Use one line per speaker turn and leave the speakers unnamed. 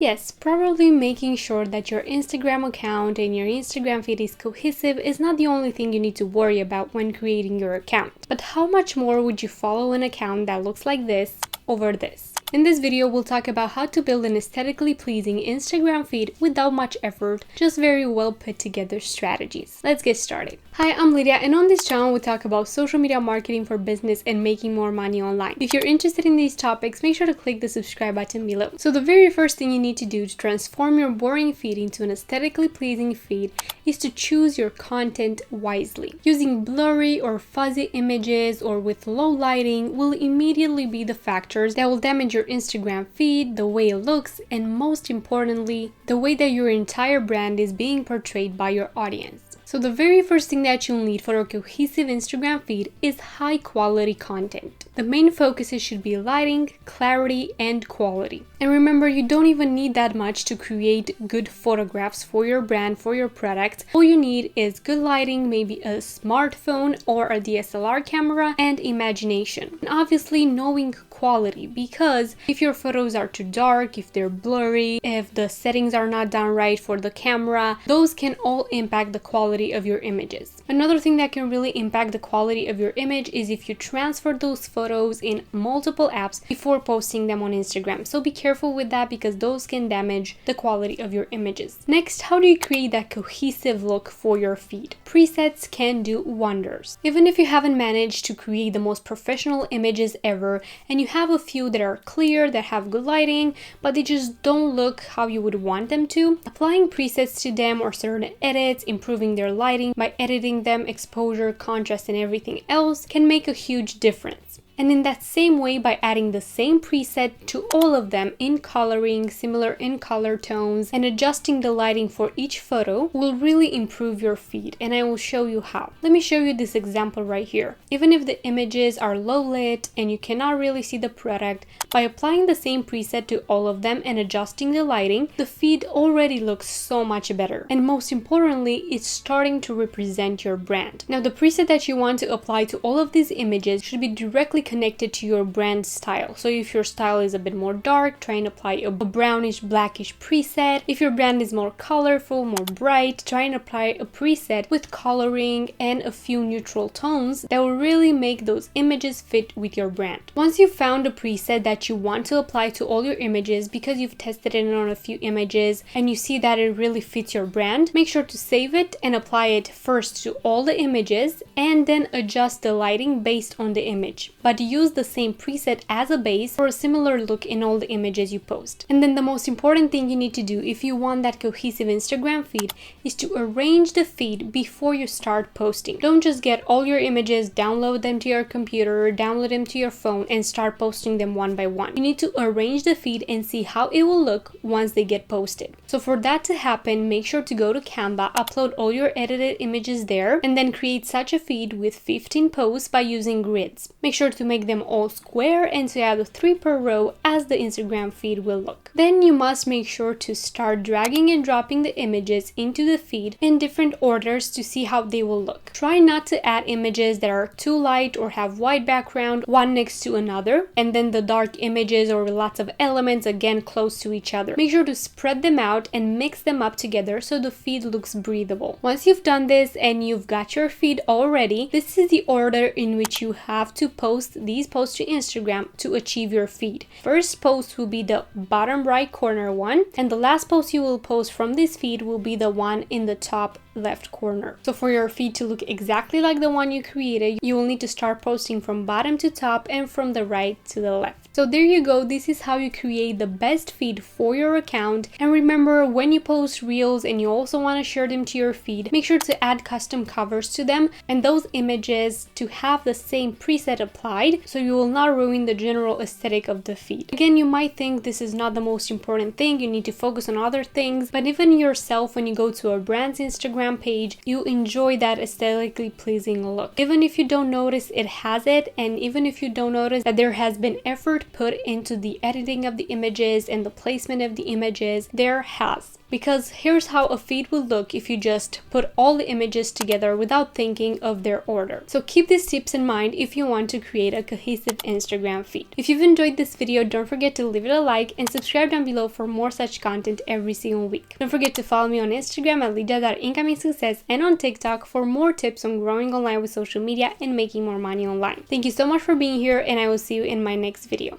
Yes, probably making sure that your Instagram account and your Instagram feed is cohesive is not the only thing you need to worry about when creating your account. But how much more would you follow an account that looks like this over this? In this video, we'll talk about how to build an aesthetically pleasing Instagram feed without much effort, just very well put together strategies. Let's get started. Hi, I'm Lydia, and on this channel, we talk about social media marketing for business and making more money online. If you're interested in these topics, make sure to click the subscribe button below. So the very first thing you need to do to transform your boring feed into an aesthetically pleasing feed is to choose your content wisely. Using blurry or fuzzy images or with low lighting will immediately be the factors that will damage your Instagram feed, the way it looks, and most importantly, the way that your entire brand is being portrayed by your audience. So the very first thing that you'll need for a cohesive Instagram feed is high quality content. The main focuses should be lighting, clarity, and quality. And remember, you don't even need that much to create good photographs for your brand, for your product. All you need is good lighting, maybe a smartphone or a DSLR camera, and imagination. And obviously knowing quality, because if your photos are too dark, if they're blurry, if the settings are not done right for the camera, those can all impact the quality of your images. Another thing that can really impact the quality of your image is if you transfer those photos in multiple apps before posting them on Instagram. So be careful with that because those can damage the quality of your images. Next, how do you create that cohesive look for your feed? Presets can do wonders. Even if you haven't managed to create the most professional images ever and you have a few that are clear, that have good lighting, but they just don't look how you would want them to, applying presets to them or certain edits, improving their lighting by editing them, exposure, contrast, and everything else can make a huge difference. And in that same way, by adding the same preset to all of them in coloring, similar in color tones, and adjusting the lighting for each photo will really improve your feed, and I will show you how. Let me show you this example right here. Even if the images are low lit and you cannot really see the product, by applying the same preset to all of them and adjusting the lighting, the feed already looks so much better. And most importantly, it's starting to represent your brand. Now, the preset that you want to apply to all of these images should be directly connected to your brand style. So if your style is a bit more dark, try and apply a brownish, blackish preset. If your brand is more colorful, more bright, try and apply a preset with coloring and a few neutral tones that will really make those images fit with your brand. Once you've found a preset that you want to apply to all your images because you've tested it on a few images and you see that it really fits your brand, make sure to save it and apply it first to all the images and then adjust the lighting based on the image. But use the same preset as a base for a similar look in all the images you post. And then the most important thing you need to do if you want that cohesive Instagram feed is to arrange the feed before you start posting. Don't just get all your images, download them to your computer, download them to your phone, and start posting them one by one. You need to arrange the feed and see how it will look once they get posted. So for that to happen, make sure to go to Canva, upload all your edited images there, and then create such a feed with 15 posts by using grids. Make sure to make them all square and to add 3 per row as the Instagram feed will look. Then you must make sure to start dragging and dropping the images into the feed in different orders to see how they will look. Try not to add images that are too light or have white background one next to another, and then the dark images or lots of elements again close to each other. Make sure to spread them out and mix them up together so the feed looks breathable. Once you've done this and you've got your feed all ready, this is the order in which you have to post these posts to Instagram to achieve your feed. First post will be the bottom right corner one, and the last post you will post from this feed will be the one in the top left corner. So for your feed to look exactly like the one you created, you will need to start posting from bottom to top and from the right to the left. So there you go, this is how you create the best feed for your account. And remember, when you post reels and you also want to share them to your feed, make sure to add custom covers to them and those images to have the same preset applied so you will not ruin the general aesthetic of the feed. Again, you might think this is not the most important thing, you need to focus on other things, but even yourself, when you go to a brand's Instagram page, you enjoy that aesthetically pleasing look. Even if you don't notice it has it, and even if you don't notice that there has been effort put into the editing of the images and the placement of the images, there has. Because here's how a feed will look if you just put all the images together without thinking of their order. So keep these tips in mind if you want to create a cohesive Instagram feed. If you've enjoyed this video, don't forget to leave it a like and subscribe down below for more such content every single week. Don't forget to follow me on Instagram at lydia.incomingsuccess and on TikTok for more tips on growing online with social media and making more money online. Thank you so much for being here, and I will see you in my next video.